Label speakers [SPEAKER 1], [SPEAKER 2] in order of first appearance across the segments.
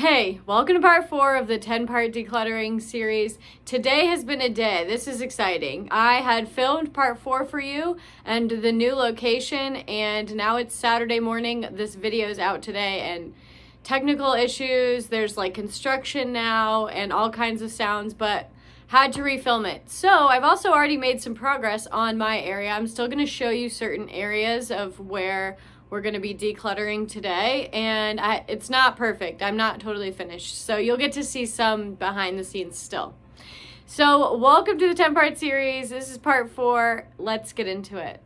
[SPEAKER 1] Hey, welcome to part 4 of the 10-part decluttering series. Today has been a day. This is exciting. I had filmed part 4 for you and the new location, and now it's Saturday morning. This video is out today, and technical issues, there's like construction now and all kinds of sounds, but had to refilm it. So I've also already made some progress on my area. I'm still going to show you certain areas of where we're going to be decluttering today, and it's not perfect. I'm not totally finished, so you'll get to see some behind the scenes still. So welcome to the 10-part series. This is part 4. Let's get into it.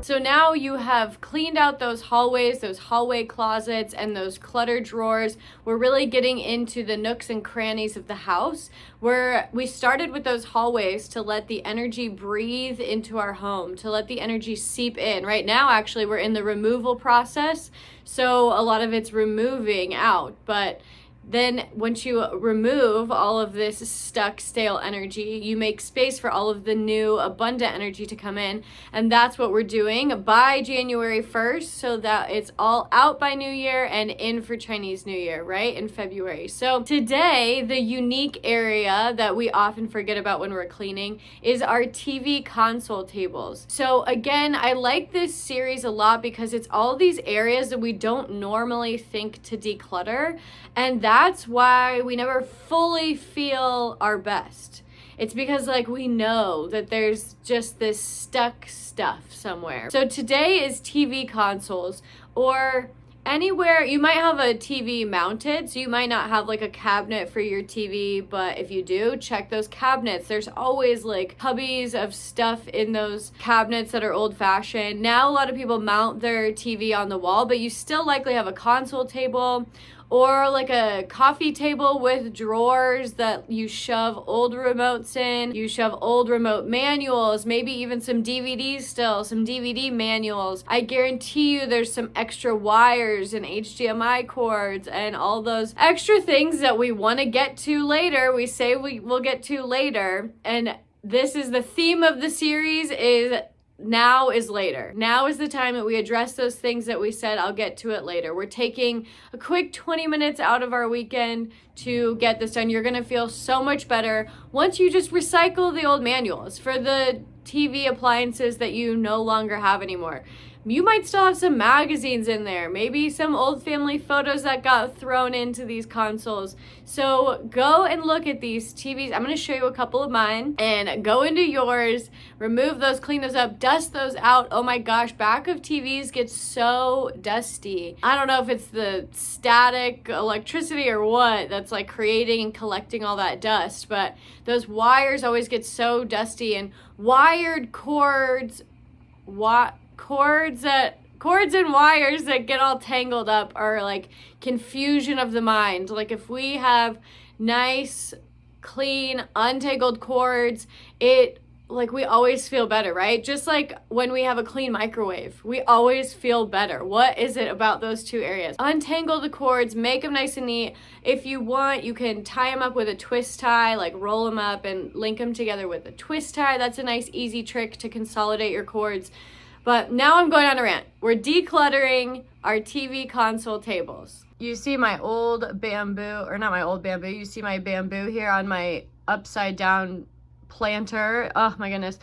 [SPEAKER 1] So now you have cleaned out those hallways, those hallway closets, and those clutter drawers. We're really getting into the nooks and crannies of the house, where we started with those hallways to let the energy breathe into our home, to let the energy seep in. Right now, actually, we're in the removal process, so a lot of it's removing out, but then once you remove all of this stuck, stale energy, you make space for all of the new, abundant energy to come in. And that's what we're doing by January 1st, so that it's all out by New Year and in for Chinese New Year, right? In February. So today, the unique area that we often forget about when we're cleaning is our TV console tables. So again, I like this series a lot because it's all these areas that we don't normally think to declutter. And that's why we never fully feel our best. It's because we know that there's just this stuck stuff somewhere. So today is TV consoles, or anywhere. You might have a TV mounted, so you might not have a cabinet for your TV, but if you do, check those cabinets. There's always cubbies of stuff in those cabinets that are old-fashioned. Now a lot of people mount their TV on the wall, but you still likely have a console table or a coffee table with drawers that you shove old remotes in. You shove old remote manuals, maybe even some DVDs still, some DVD manuals. I guarantee you there's some extra wires and HDMI cords and all those extra things that we want to get to later. We say we will get to later. And this is the theme of the series, is now is later. Now is the time that we address those things that we said I'll get to it later. We're taking a quick 20 minutes out of our weekend to get this done. You're going to feel so much better once you just recycle the old manuals for the TV appliances that you no longer have anymore. You might still have some magazines in there, maybe some old family photos that got thrown into these consoles. So go and look at these TVs. I'm going to show you a couple of mine, and go into yours, remove those, clean those up, dust those out. Oh my gosh, back of TVs get so dusty. I don't know if it's the static electricity or what that's creating and collecting all that dust, but those wires always get so dusty, and wired cords, cords and wires that get all tangled up are confusion of the mind. If we have nice, clean, untangled cords, we always feel better, right? Just like when we have a clean microwave, we always feel better. What is it about those two areas? Untangle the cords, make them nice and neat. If you want, you can tie them up with a twist tie, roll them up and link them together with a twist tie. That's a nice, easy trick to consolidate your cords. But now I'm going on a rant. We're decluttering our TV console tables. You see my old bamboo, or not my old bamboo, you see my bamboo here on my upside down planter. Oh my goodness.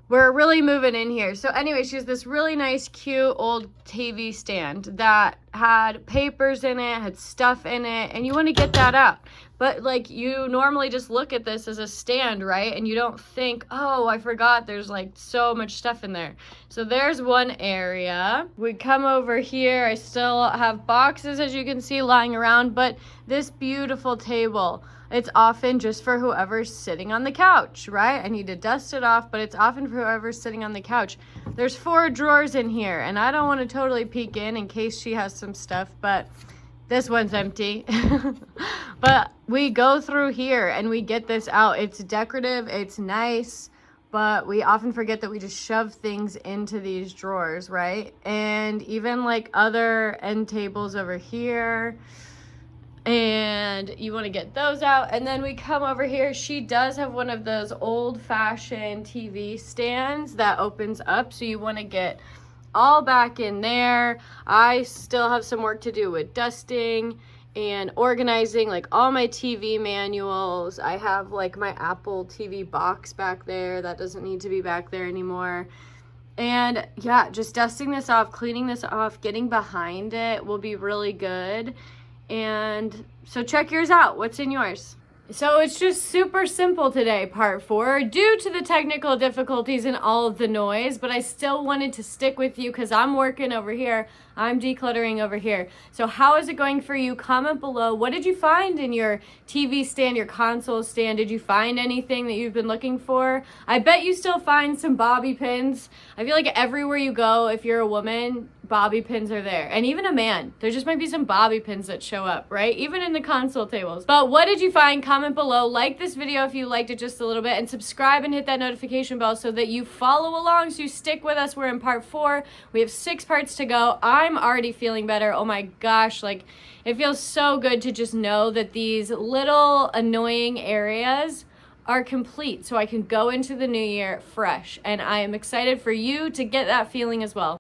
[SPEAKER 1] We're really moving in here. So anyway, she has this really nice, cute old TV stand that had papers in it, had stuff in it, and you want to get that out. But you normally just look at this as a stand, right? And you don't think, oh, I forgot there's so much stuff in there. So there's one area. We come over here. I still have boxes, as you can see, lying around, but this beautiful table, it's often just for whoever's sitting on the couch, right? I need to dust it off, but it's often for whoever's sitting on the couch. There's 4 drawers in here, and I don't want to totally peek in case she has some stuff, but this one's empty. But we go through here and we get this out. It's decorative, it's nice, but we often forget that we just shove things into these drawers, right? And even other end tables over here, And you want to get those out. And then we come over here. She does have one of those old-fashioned TV stands that opens up, so you want to get all back in there. I still have some work to do with dusting and organizing, like all my TV manuals. I have like my Apple TV box back there that doesn't need to be back there anymore. And yeah, just dusting this off, cleaning this off, getting behind it will be really good. And so check yours out. What's in yours? So it's just super simple today, part 4, due to the technical difficulties and all of the noise, but I still wanted to stick with you because I'm working over here. I'm decluttering over here. So how is it going for you? Comment below. What did you find in your TV stand, your console stand? Did you find anything that you've been looking for? I bet you still find some bobby pins. I feel like everywhere you go, if you're a woman, bobby pins are there. And even a man, there just might be some bobby pins that show up, right? Even in the console tables. But what did you find? Comment below. Like this video if you liked it just a little bit, and subscribe and hit that notification bell so that you follow along, so you stick with us. We're in part 4. We have 6 parts to go. I'm already feeling better. Oh my gosh, like it feels so good to just know that these little annoying areas are complete, so I can go into the new year fresh. And I am excited for you to get that feeling as well.